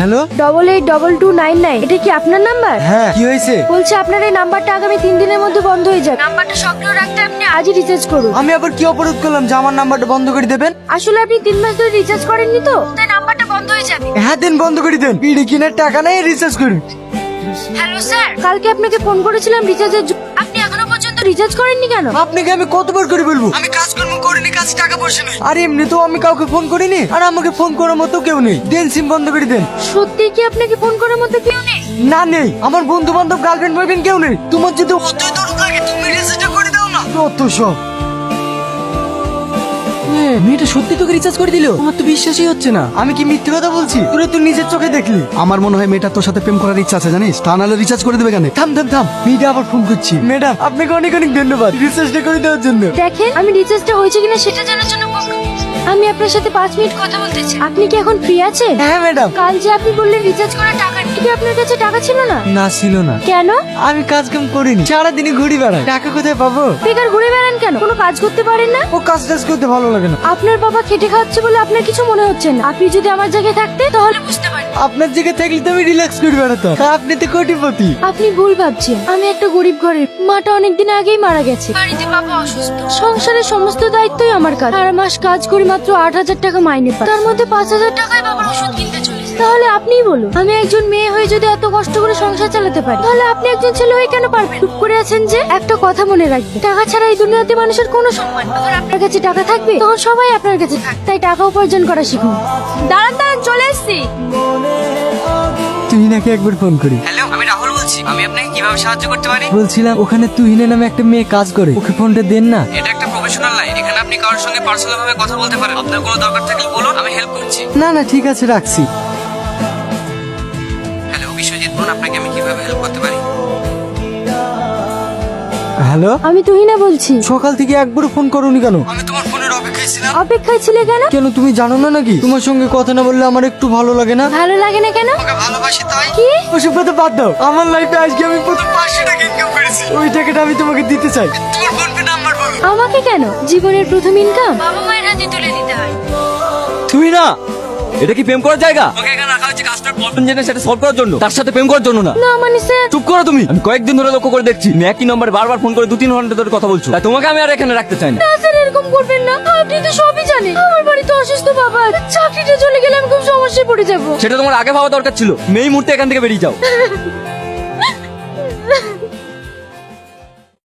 Hello 882299 এটা কি আপনার নাম্বার? হ্যাঁ কি হয়েছে? বলছি আপনার এই নাম্বারটা আগামী 3 দিনের মধ্যে বন্ধ হয়ে যাবে। নাম্বারটা সক্রিয় রাখতে আপনি আজই রিচার্জ করুন। আমি আবার কি অপরাধ করলাম যে আমার নাম্বারটা বন্ধ করে দেবেন? আসলে আপনি 3 মাস ধরে রিচার্জ করেননি তো, তাই নাম্বারটা বন্ধ হয়ে যাবে। হ্যাঁ দেন, বন্ধ করে দেন। বিড়ি কেনার টাকা নেই, রিচার্জ করুন। হ্যালো স্যার, কালকে আপনাকে ফোন করেছিলাম রিচার্জের জন্য। আপনি এখনো পর্যন্ত রিচার্জ করেননি কেন? আপনাকে আমি কতবার করে বলবো আমি কাজকর্ম করিনি, কাছে টাকা পয়সা নেই। আর এমনি তো আমি কাউকে ফোন করিনি, আর আমাকে ফোন করার মতো কেউ নেই। দেন সিম বন্ধ করে দেন। সত্যি কি আপনাকে ফোন করার মতো কেউ নেই? না নেই, আমার বন্ধু বান্ধব গার্লফ্রেন্ড বয়ফ্রেন্ড কেউ নেই। তোমার যদি অতই দরদ লাগে তুমি রিচার্জটা করে দাও না। যত সব মেয়েটা সত্যি তোকে রিচার্জ করে দিল? আমার তো বিশ্বাসই হচ্ছে না। আমি কি মিথ্যে কথা বলছি? তোরা তুই নিজের চোখে দেখলি। আমার মনে হয় মেয়েটা তোর সাথে প্রেম করার ইচ্ছা আছে, জানিস? তা নাহলে রিচার্জ করে দেবে কেন? থাম থাম থাম, মেয়েটা আবার ফোন করছি। ম্যাডাম আপনাকে অনেক অনেক ধন্যবাদ রিচার্জটা করে দেওয়ার জন্য। দেখেন, আমি রিচার্জটা হয়েছে কিনা সেটা জানার জন্য ফোন করেছি। আমি আপনার সাথে 5 মিনিট কথা বলতে চাই। আপনি কি এখন ফ্রি আছেন? হ্যাঁ ম্যাডাম। কাল যে আপনি বললেন রিচার্জ করার টাকা নেই, কি আপনার কাছে টাকা ছিল না? না ছিল না। কেন? আমি কাজ কাম করিনি, সারাদিনই ঘুরি বেড়াই। টাকা কোথায় পাবো? বেকার ঘুরে বেড়ান কেন? কোনো কাজ করতে পারেন না? ও কাজ টাজ করতে ভালো লাগে না। আপনার বাবা খেটে খাওয়াচ্ছে বলে আপনার কিছু মনে হচ্ছে না। আপনি যদি আমার জায়গায় থাকতেন তাহলে বুঝতে পারতেন। আপনার জায়গায় থাকলে তো আমি রিল্যাক্স করে বেড়াতাম। আপনি তো কোটিপতি। আপনি ভুল ভাবছেন। আমি একটা গরিব ঘরের, মাটা অনেকদিন আগেই মারা গেছে। বাড়িতে বাবা অসুস্থ, সংসারের সমস্ত দায়িত্বই আমার কাছে। সারা মাস কাজ করে মাত্র 8,000 টাকা মাইনে পাই, তার মধ্যে 5,000 টাকায় বাবার ওষুধ কিনতে চলে যায়। তাহলে আপনিই বলুন, আমি একজন মেয়ে হয়ে যদি এত কষ্ট করে সংসার চালাতে পারি, তাহলে আপনি একজন ছেলে হয়ে কেন পারবেন? চুপ করে আছেন যে? একটা কথা মনে রাখবেন, টাকা ছাড়া এই দুনিয়াতে মানুষের কোনো সম্মান নেই। যখন আপনার কাছে টাকা থাকবে তখন সবাই আপনার কাছে থাকবে। তাই টাকা উপার্জন করা শিখুন। দাঁড়ান দাঁড়ান, চলে এসছি। তুই নাকি একবার ফোন করি। হ্যালো, আমি রাহুল বলছি। আমি আপনাকে কিভাবে সাহায্য করতে পারি? বলছিলাম ওখানে তুহিনে নামে একটা মেয়ে কাজ করে, ওকে ফোনটা দেন না। এটা একটা প্রফেশনাল লাইন, এখানে আপনি কারোর সঙ্গে পার্সোনাল ভাবে কথা বলতে পারেন। আপনার কোনো দরকার থাকলে বলুন, আমি হেল্প করছি। না না ঠিক আছে, রাখছি। হ্যালো, বিশ্বজিৎ বলুন, আপনাকে আমি কিভাবে হেল্প করতে পারি? হ্যালো, আমি তুহিনা বলছি। সকাল থেকে একবারও ফোন করোনি কেন? আমি তোমার ফোনের অপেক্ষায় ছিলাম। অপেক্ষায় ছিলে কেন? কেন তুমি জানো না নাকি তোমার সঙ্গে কথা না বললে আমার একটু ভালো লাগে না? ভালো লাগে না কেন? ওকে ভালোবাসি তাই। কি? ওসব কথা বাদ দাও। আমার লাইফে আজকে আমি প্রথম 500 টাকা ইনকাম করেছি। ওই টাকাটা আমি তোমাকে দিতে চাই। তোমার ফোন পে নাম্বার বলো। আমাকে কেন? জীবনের প্রথম ইনকাম বাবা মায়ের হাতে তুলে দিতে হয়। তুই না, এটা কি প্রেম করার জায়গা? তোকে এখানে রাখা হচ্ছে কাজটার প্রবলেম জেনে সেটা সলভ করার জন্য, তার সাথে প্রেম করার জন্য না। না মানে স্যার। চুপ করো তুমি। আমি কয়েকদিন ধরে লক্ষ্য করে দেখছি তুমি একই নম্বরে বারবার ফোন করে 2-3 ঘন্টা ধরে কথা বলছো। তাই তোমাকে আমি আর এখানে রাখতে চাই না। না স্যার, এরকম করবেন না। আপনি তো সবই জানেন। আমার বাড়িতে অসুস্থ বাবা, চাকরিটা চলে গেলে আমি খুব সমস্যায় পড়ে যাব। সেটা তোমার আগে ভাবা দরকার ছিল। তুমি এই মুহূর্তে এখান থেকে বেরিয়ে যাও।